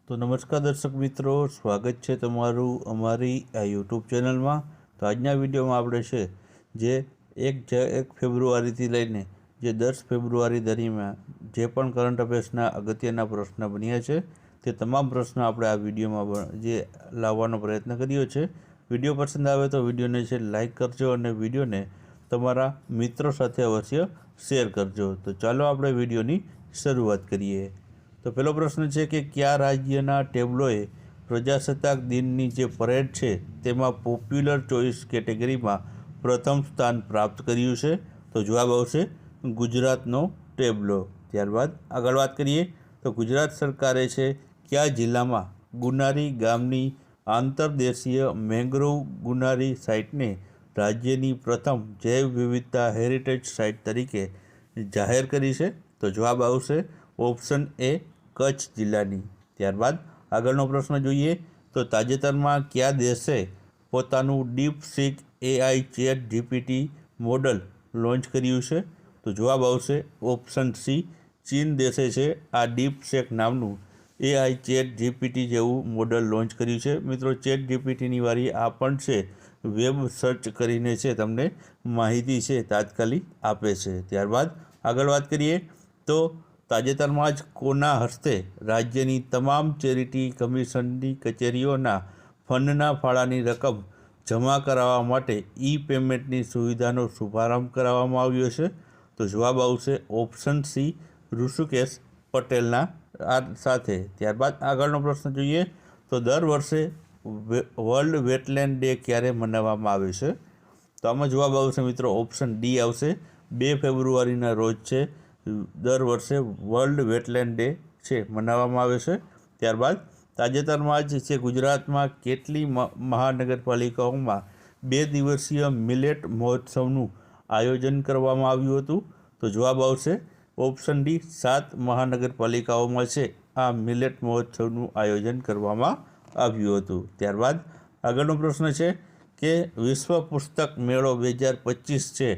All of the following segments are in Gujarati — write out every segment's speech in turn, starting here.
તો નમસ્કાર દર્શક મિત્રો, સ્વાગત છે તમારું અમારી આ યુટ્યુબ ચેનલમાં. તો આજના વિડીયોમાં આપણે છે જે એક ફેબ્રુઆરીથી લઈને જે 10 ફેબ્રુઆરી દરમિયાન જે પણ કરંટ અફેર્સના અગત્યના પ્રશ્ન બન્યા છે તે તમામ પ્રશ્નો આપણે આ વિડીયોમાં જે લાવવાનો પ્રયત્ન કર્યો છે. વિડીયો પસંદ આવે તો વિડીયોને છે લાઇક કરજો અને વિડીયોને તમારા મિત્રો સાથે અવશ્ય શેર કરજો. તો ચાલો આપણે વિડીયોની શરૂઆત કરીએ. તો પહેલો પ્રશ્ન છે કે કયા રાજ્યના ટેબ્લોએ પ્રજાસત્તાક દિનની જે પરેડ છે તેમાં પોપ્યુલર ચોઇસ કેટેગરીમાં પ્રથમ સ્થાન પ્રાપ્ત કર્યું છે? તો જવાબ આવશે ગુજરાતનો ટેબ્લો. ત્યારબાદ આગળ વાત કરીએ તો ગુજરાત સરકારે છે કયા જિલ્લામાં ગુનારી ગામની આંતરદેશીય મેંગ્રોવ ગુનારી સાઇટને રાજ્યની પ્રથમ જૈવ વિવિધતા હેરિટેજ સાઇટ તરીકે જાહેર કરી છે? તો જવાબ આવશે ઓપ્શન એ, કચ્છ જિલ્લાની. ત્યારબાદ આગળનો પ્રશ્ન જોઈએ તો તાજેતરમાં કયા દેશે પોતાનું DeepSeek AI chat GPT model launch કર્યું છે? તો જવાબ આવશે ઓપ્શન સી, ચીન દેશે છે આ ડીપસેક નામનું એઆઈ ચેટ જીપીટી જેવું મોડલ લોન્ચ કર્યું છે. મિત્રો, ચેટ જીપીટીની વારી આ પણ છે વેબ સર્ચ કરીને છે તમને માહિતી છે તાત્કાલિક આપે છે. ત્યારબાદ આગળ વાત કરીએ તો તાજેતરમાં જ કોના હસ્તે રાજ્યની તમામ ચેરિટી કમિશનની કચેરીઓના ફંડના ફાળાની રકમ જમા કરાવવા માટે ઈ પેમેન્ટની સુવિધાનો શુભારંભ કરાવવામાં આવ્યો છે? તો જવાબ આવશે ઓપ્શન સી, ઋષિકેશ પટેલના સાથે. ત્યારબાદ આગળનો પ્રશ્ન જોઈએ તો દર વર્ષે વર્લ્ડ વેટલેન્ડ ડે ક્યારે મનાવવામાં આવે છે? તો આમાં જવાબ આવશે મિત્રો ઓપ્શન ડી આવશે. 2 ફેબ્રુઆરીના રોજ છે દર વર્ષે વર્લ્ડ વેટલેન્ડ ડે છે મનાવવામાં આવે છે. ત્યારબાદ તાજેતરમાં જ છે ગુજરાતમાં કેટલી મહાનગરપાલિકાઓમાં 2 દિવસીય મિલેટ મહોત્સવનું આયોજન કરવામાં આવ્યું હતું? તો જવાબ આવશે ઓપ્શન ડી, 7 મહાનગરપાલિકાઓમાં છે આ મિલેટ મહોત્સવનું આયોજન કરવામાં આવ્યું હતું. ત્યારબાદ આગળનો પ્રશ્ન છે કે વિશ્વ પુસ્તક મેળો 2025 છે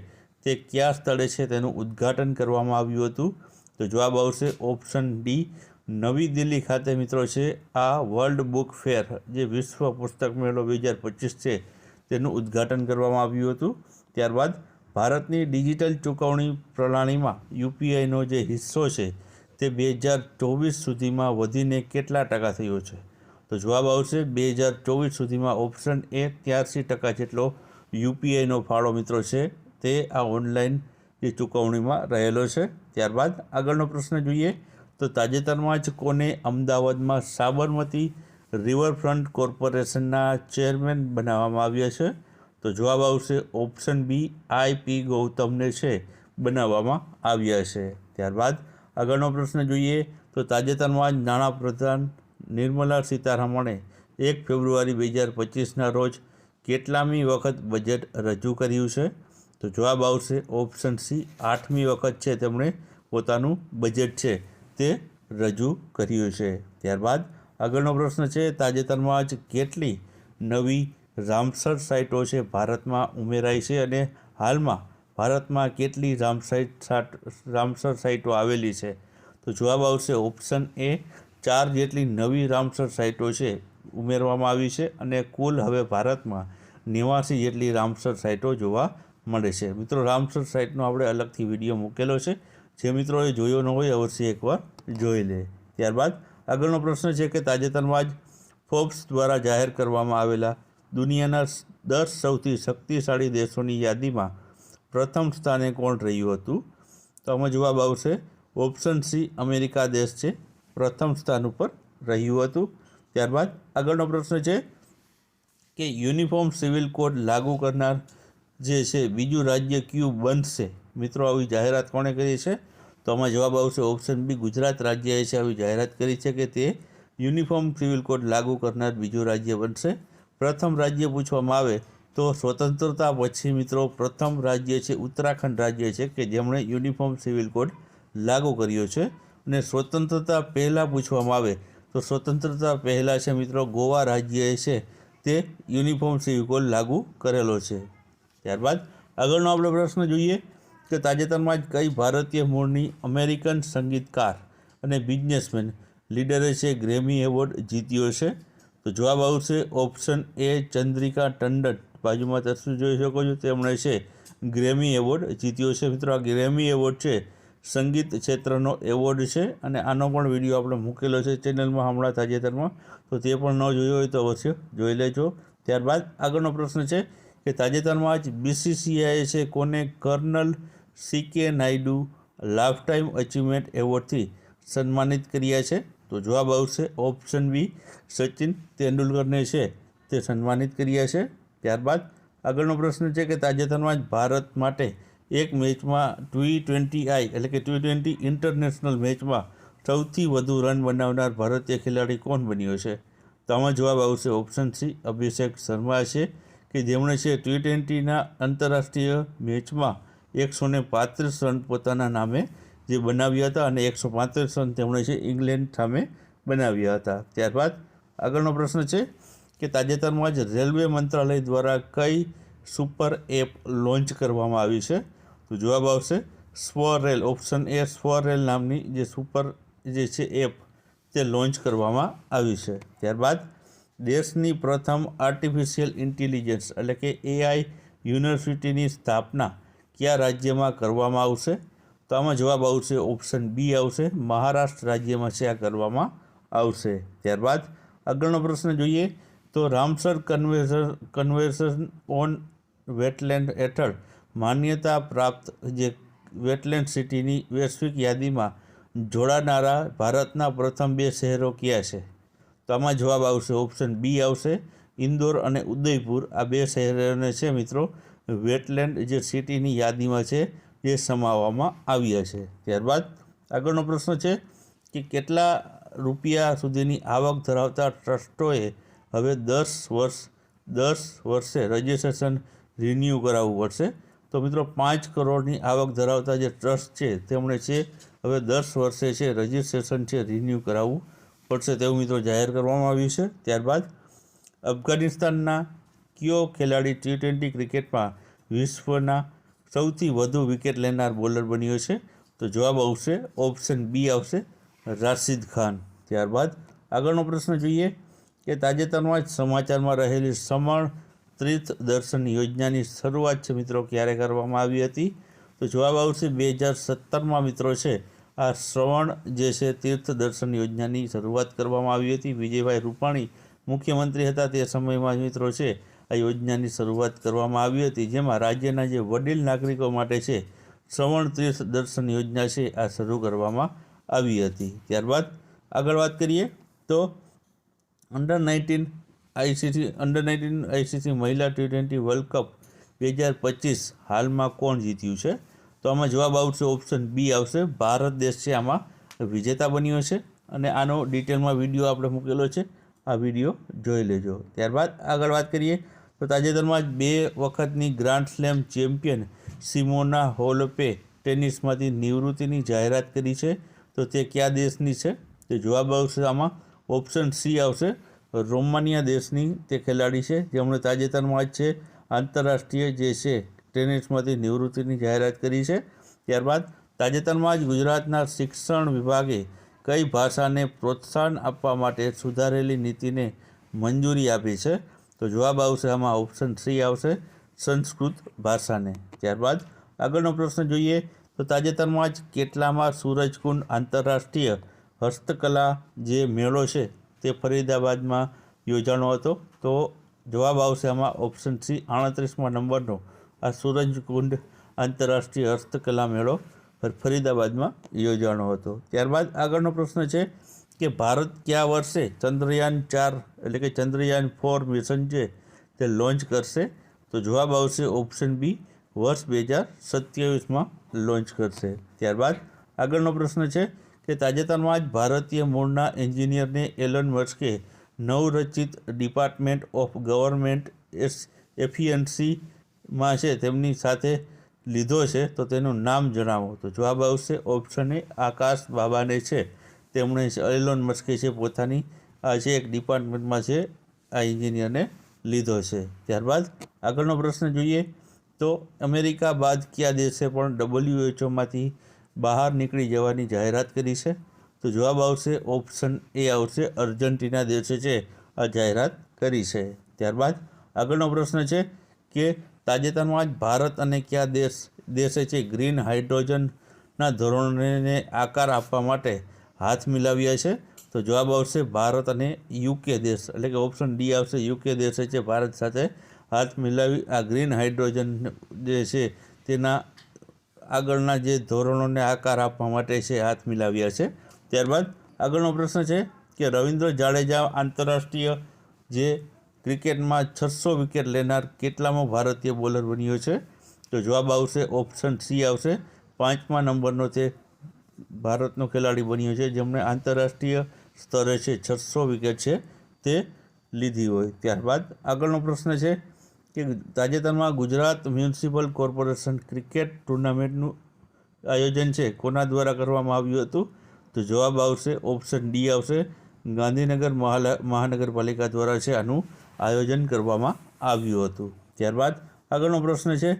તે કયા સ્થળે છે તેનું ઉદ્ઘાટન કરવામાં આવ્યું હતું? તો જવાબ આવશે ઓપ્શન ડી, નવી દિલ્હી ખાતે મિત્રો છે આ વર્લ્ડ બુક ફેર જે વિશ્વ પુસ્તક મેળો 2025 છે તેનું ઉદ્ઘાટન કરવામાં આવ્યું હતું. ત્યારબાદ ભારતની ડિજિટલ ચૂકવણી પ્રણાલીમાં યુપીઆઈનો જે હિસ્સો છે તે 2024 સુધીમાં વધીને કેટલા ટકા થયો છે? તો જવાબ આવશે 2024 સુધીમાં ઓપ્શન એ, 83% જેટલો યુપીઆઈનો ફાળો મિત્રો છે તે આ ઓનલાઈન જે ચૂકવણીમાં રહેલો છે. ત્યારબાદ આગળનો પ્રશ્ન જોઈએ તો તાજેતરમાં જ કોને અમદાવાદમાં સાબરમતી રિવરફ્રન્ટ કોર્પોરેશનના ચેરમેન બનાવવામાં આવ્યા છે? તો જવાબ આવશે ઓપ્શન બી, આઈપી ગૌતમને છે બનાવવામાં આવ્યા છે. ત્યારબાદ આગળનો પ્રશ્ન જોઈએ તો તાજેતરમાં જ નાણાપ્રધાન નિર્મલા સીતારમણે 1 ફેબ્રુઆરી 2025ના રોજ કેટલામી વખત બજેટ રજૂ કર્યું છે? તો જવાબ આવશે ઓપ્શન સી, 8મી વખત છે તેમણે પોતાનું બજેટ છે તે રજૂ કર્યું છે. ત્યારબાદ આગળનો પ્રશ્ન છે તાજેતરમાં જ કેટલી નવી રામસર સાઇટો છે ભારતમાં ઉમેરાઈ છે અને હાલમાં ભારતમાં કેટલી રામસર સાઇટો આવેલી છે? તો જવાબ આવશે ઓપ્શન એ, 4 જેટલી નવી રામસર સાઇટો છે ઉમેરવામાં આવી છે અને કુલ હવે ભારતમાં 89 જેટલી રામસર સાઇટો જોવા મળે છે. મિત્રો, રામસર સાઇટનો આપણે અલગથી વિડીયો મૂકેલો છે, જે મિત્રોએ જોયો ન હોય અવશ્ય એકવાર જોઈ લે. ત્યારબાદ આગળનો પ્રશ્ન છે કે તાજેતરમાં જ ફોર્બ્સ દ્વારા જાહેર કરવામાં આવેલા દુનિયાના 10 સૌથી શક્તિશાળી દેશોની યાદીમાં પ્રથમ સ્થાને કોણ રહ્યું હતું? તો આમાં જવાબ આવશે ઓપ્શન સી, અમેરિકા દેશ છે પ્રથમ સ્થાન ઉપર રહ્યું હતું. ત્યારબાદ આગળનો પ્રશ્ન છે કે યુનિફોર્મ સિવિલ કોડ લાગુ કરનાર જે છે બીજું રાજ્ય કયું બનશે? મિત્રો, આવી જાહેરાત કોણે કરી છે? તો આમાં જવાબ આવશે ઓપ્શન બી, ગુજરાત રાજ્યએ છે આવી જાહેરાત કરી છે કે તે યુનિફોર્મ સિવિલ કોડ લાગુ કરનાર બીજું રાજ્ય બનશે. પ્રથમ રાજ્ય પૂછવામાં આવે તો સ્વતંત્રતા પછી મિત્રો પ્રથમ રાજ્ય છે ઉત્તરાખંડ રાજ્ય છે કે જેમણે યુનિફોર્મ સિવિલ કોડ લાગુ કર્યો છે. અને સ્વતંત્રતા પહેલાં પૂછવામાં આવે તો સ્વતંત્રતા પહેલાં છે મિત્રો ગોવા રાજ્યએ છે તે યુનિફોર્મ સિવિલ કોડ લાગુ કરેલો છે. ત્યારબાદ આગળનો આપણે પ્રશ્ન જોઈએ કે તાજેતરમાં જ કઈ ભારતીય મૂળની અમેરિકન સંગીતકાર અને બિઝનેસમેન લીડરે છે ગ્રેમી એવોર્ડ જીત્યો છે? તો જવાબ આવશે ઓપ્શન એ ચંદ્રિકા ટંડન, બાજુમાં તસવીર જોઈ શકો છો, તેમણે છે ગ્રેમી એવોર્ડ જીત્યો છે. મિત્રો આ ગ્રેમી એવોર્ડ છે સંગીત ક્ષેત્રનો એવોર્ડ છે અને આનો પણ વિડીયો આપણે મૂકેલો છે ચેનલમાં હમણાં તાજેતરમાં, તો તે પણ ન જોયો હોય તો અવશ્ય જોઈ લેજો. ત્યારબાદ આગળનો પ્રશ્ન છે કે તાજેતરમાં જ BCCIએ છે કોને colonel CK Naidu life time achievement એવોર્ડથી સન્માનિત કર્યા છે? તો જવાબ આવશે ઓપ્શન બી સચિન તેંડુલકરને છે તે સન્માનિત કર્યા છે. ત્યારબાદ આગળનો પ્રશ્ન છે કે તાજેતરમાં જ ભારત માટે એક મેચમાં T20I એટલે કે T20 ઇન્ટરનેશનલ મેચમાં સૌથી વધુ રન બનાવનાર ભારતીય ખેલાડી કોણ બન્યો છે? તો આમાં જવાબ આવશે ઓપ્શન સી અભિષેક શર્મા છે કે જેમણે છે T20ના આંતરરાષ્ટ્રીય મેચમાં 135 રન પોતાના નામે જે બનાવ્યા હતા અને 135 રન તેમણે છે ઇંગ્લેન્ડ સામે બનાવ્યા હતા. ત્યારબાદ આગળનો પ્રશ્ન છે કે તાજેતરમાં જ રેલવે મંત્રાલય દ્વારા કઈ સુપર એપ લોન્ચ કરવામાં આવી છે? તો જવાબ આવશે સ્વરેલ, ઓપ્શન એ સ્વરેલ નામની જે સુપર જે છે એપ તે લોન્ચ કરવામાં આવી છે. ત્યારબાદ દેશની પ્રથમ આર્ટિફિશિયલ ઇન્ટેલિજન્સ એટલે કે AI યુનિવર્સિટીની સ્થાપના કયા રાજ્યમાં કરવામાં આવશે? તો આમાં જવાબ આવશે ઓપ્શન બી આવશે મહારાષ્ટ્ર રાજ્યમાં છે આ કરવામાં આવશે. ત્યારબાદ આગળનો પ્રશ્ન જોઈએ તો રામસર કન્વેન્શન ઓન વેટલેન્ડ હેઠળ માન્યતા પ્રાપ્ત જે વેટલેન્ડ સિટીની વૈશ્વિક યાદીમાં જોડાનારા ભારતના પ્રથમ 2 શહેરો કયા છે? તો આમાં જવાબ આવશે ઓપ્શન બી આવશે ઇન્દોર અને ઉદયપુર. આ 2 શહેરોને છે મિત્રો વેટલેન્ડ જે સિટીની યાદીમાં છે જે સમાવવામાં આવ્યા છે. ત્યારબાદ આગળનો પ્રશ્ન છે કે કેટલા રૂપિયા સુધીની આવક ધરાવતા ટ્રસ્ટોએ હવે 10 વર્ષે રજિસ્ટ્રેશન રિન્યૂ કરાવવું પડશે? તો મિત્રો 5 કરોડની આવક ધરાવતા જે ટ્રસ્ટ છે તેમણે છે હવે 10 વર્ષે છે રજિસ્ટ્રેશન છે રિન્યૂ કરાવવું પડશે તેવું મિત્રો જાહેર કરવામાં આવ્યું છે. ત્યારબાદ અફઘાનિસ્તાનના કયો ખેલાડી T20 ક્રિકેટમાં વિશ્વના સૌથી વધુ વિકેટ લેનાર બોલર બન્યો છે? તો જવાબ આવશે ઓપ્શન બી આવશે રાશિદ ખાન. ત્યારબાદ આગળનો પ્રશ્ન જોઈએ કે તાજેતરમાં જ સમાચારમાં રહેલી શ્રવણ તીર્થ દર્શન યોજનાની શરૂઆત છે મિત્રો ક્યારે કરવામાં આવી હતી? તો જવાબ આવશે 2017માં મિત્રો છે આ શ્રવણ જે છે તીર્થ દર્શન યોજનાની શરૂઆત કરવામાં આવી હતી. વિજયભાઈ રૂપાણી મુખ્યમંત્રી હતા તે સમયમાં મિત્રો છે આ યોજનાની શરૂઆત કરવામાં આવી હતી, જેમાં રાજ્યના જે વડીલ નાગરિકો માટે છે શ્રવણ તીર્થ દર્શન યોજના છે આ શરૂ કરવામાં આવી હતી. ત્યારબાદ આગળ વાત કરીએ તો અંડર 19 ICC મહિલા T20 વર્લ્ડ કપ 2025 હાલમાં કોણ જીત્યું છે? તો આમાં જવાબ આવશે ઓપ્શન બી આવશે ભારત દેશ છે આમાં વિજેતા બન્યો છે અને આનો ડિટેલમાં વિડીયો આપણે મૂકેલો છે, આ વિડીયો જોઈ લેજો. ત્યારબાદ આગળ વાત કરીએ તો તાજેતરમાં જ 2 વખતની ગ્રાન્ડ સ્લેમ ચેમ્પિયન સિમોના હોલેપે ટેનિસમાંથી નિવૃત્તિની જાહેરાત કરી છે, તો તે કયા દેશની છે? તે જવાબ આવશે આમાં ઓપ્શન સી આવશે રોમાનિયા દેશની તે ખેલાડી છે જેમણે તાજેતરમાં જ છે આંતરરાષ્ટ્રીય જે છે ટેનિસમાંથી નિવૃત્તિની જાહેરાત કરી છે. ત્યારબાદ તાજેતરમાં જ ગુજરાતના શિક્ષણ વિભાગે કઈ ભાષાને પ્રોત્સાહન આપવા માટે સુધારેલી નીતિને મંજૂરી આપી છે? તો જવાબ આવશે આમાં ઓપ્શન સી આવશે સંસ્કૃત ભાષાને. ત્યારબાદ આગળનો પ્રશ્ન જોઈએ તો તાજેતરમાં જ કેટલામાં સૂરજકુંડ આંતરરાષ્ટ્રીય હસ્તકલા જે મેળો છે તે ફરીદાબાદમાં યોજાનો હતો? તો જવાબ આવશે આમાં ઓપ્શન સી 38મા નંબરનો આ સૂરજકુંડ આંતરરાષ્ટ્રીય હસ્તકલા મેળો ફરીદાબાદમાં યોજાનો હતો. ત્યારબાદ આગળનો પ્રશ્ન છે કે ભારત કયા વર્ષે ચંદ્રયાન 4 એટલે કે ચંદ્રયાન 4 મિશન છે તે લોન્ચ કરશે? તો જવાબ આવશે ઓપ્શન બી વર્ષ 2027માં લોન્ચ કરશે. ત્યારબાદ આગળનો પ્રશ્ન છે કે તાજેતરમાં જ ભારતીય મૂળના એન્જિનિયરને એલન મસ્કે નવરચિત ડિપાર્ટમેન્ટ ઓફ ગવર્મેન્ટ એફિશિયન્સીમાં છે તેમની સાથે લીધો છે, તો તેનું નામ જણાવો? તો જવાબ આવશે ઓપ્શન એ આકાશ બાબાને છે તેમણે એલોન મસ્કે છે પોતાની આ છે એક ડિપાર્ટમેન્ટમાં છે આ એન્જિનિયરને લીધો છે. ત્યારબાદ આગળનો પ્રશ્ન જોઈએ તો અમેરિકા બાદ કયા દેશે પણ WHOમાંથી બહાર નીકળી જવાની જાહેરાત કરી છે? તો તો જવાબ આવશે ઓપ્શન એ આવશે, અર્જેન્ટિના દેશે છે આ જાહેરાત કરી છે. ત્યારબાદ આગળનો પ્રશ્ન છે કે તાજેતરમાં જ ભારત અને કયા દેશે છે ગ્રીન હાઇડ્રોજનના ધોરણોને આકાર આપવા માટે હાથ મિલાવ્યા છે? તો જવાબ આવશે ભારત અને યુકે દેશ, એટલે કે ઓપ્શન ડી આવશે, યુકે દેશે છે ભારત સાથે હાથ મિલાવી આ ગ્રીન હાઇડ્રોજન જે છે તેના આગળના જે ધોરણોને આકાર આપવા માટે છે હાથ મિલાવ્યા છે. ત્યારબાદ આગળનો પ્રશ્ન છે કે રવિન્દ્ર જાડેજા આંતરરાષ્ટ્રીય જે ક્રિકેટમાં 600 વિકેટ લેનાર કેટલામો ભારતીય બોલર બન્યો છે? તો જવાબ આવશે ઓપ્શન સી આવશે, 5મા નંબરનો તે ભારતનો ખેલાડી બન્યો છે જેમણે આંતરરાષ્ટ્રીય સ્તરે છે 600 વિકેટ છે તે લીધી હોય. ત્યારબાદ આગળનો પ્રશ્ન છે કે તાજેતરમાં ગુજરાત મ્યુનિસિપલ કોર્પોરેશન ક્રિકેટ ટુર્નામેન્ટનું આયોજન છે કોના દ્વારા કરવામાં આવ્યું હતું? તો જવાબ આવશે ઓપ્શન ડી આવશે, ગાંધીનગર મહાનગરપાલિકા દ્વારા છે આનું આયોજન કરવામાં આવ્યું હતું. ત્યારબાદ આગળનો પ્રશ્ન છે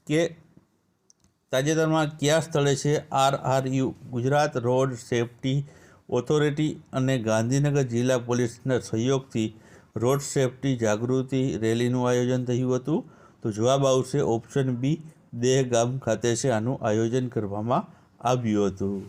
કે તાજેતરમાં કયા સ્થળે છે RRU Gujarat road safety authority અને ગાંધીનગર જિલ્લા પોલીસના સહયોગથી રોડ સેફટી જાગૃતિ રેલીનું આયોજન થયું હતું? તો જવાબ આવશે ઓપ્શન બી, દહેગામ ખાતે છે આનું આયોજન કરવામાં આવ્યું હતું.